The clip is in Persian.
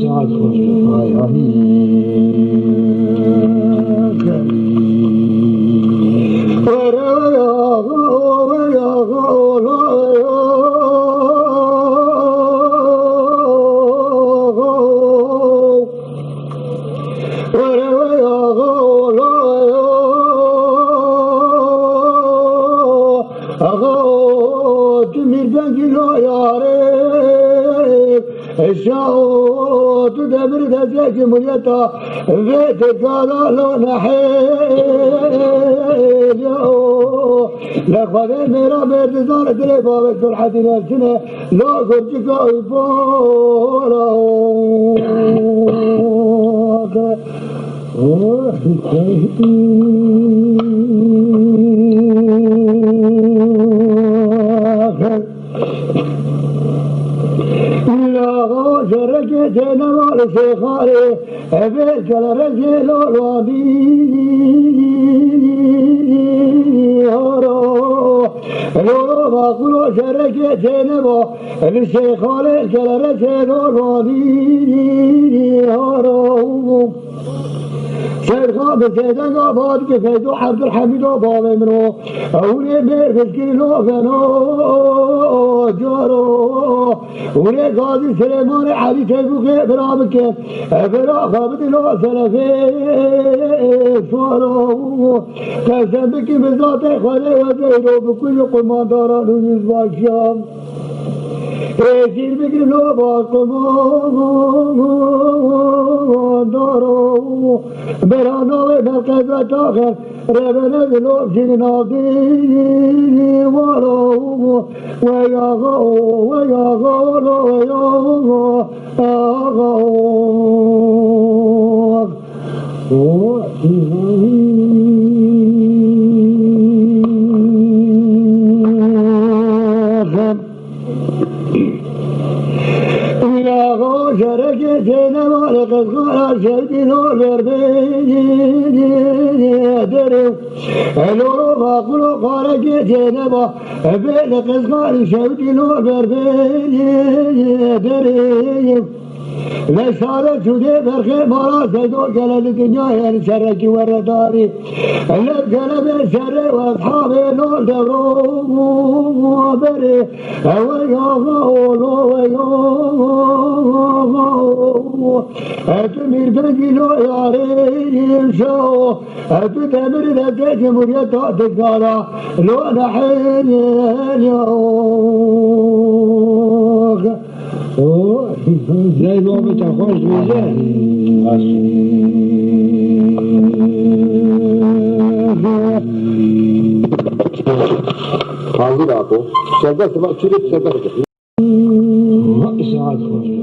ساعت خوش های شاوت دبر دزك مريتا بيت قال له نحيل لقد مرا بيت زار دريبا بكل حدنا سنه لا قرجك يبورا جرجتنا والشيخاري أبيك الرجل الوادي لو باقولوا جرجتنا والشيخاري الرجل الوادي شيخا بسيدنا قابات كفيدو عبد الحميد وبابا منو أولي بيرفز كيلو فنو جارو ولي قاضي سليمان علي تيبوك برامك برا خابط لو سلفي فارو قسم بك بذات خالي وزيرو بكل قمان داران ويزبا الشام سير بكر لو باقمان دارو برانا وبرقب تاخر ربنا بلو جنادي ورو وياغو وياغو جرجتنا ولقد قال شيدنا البردين لو باقولوا قال جتنا لقد قال شيدنا البردين لسالة شدي برخي مرا سيدو جلال الدنيا يعني شركي ورداري لبجل بشر واصحابي نول دبرو بري ويا أتمير بجلو ياري شو أتدمر لديك مريتا تقالا لو نحين اليوم زي ما بتخرج ميزان Kaldır abi o. Serdar sabah çürük Serdar. ساعت خوش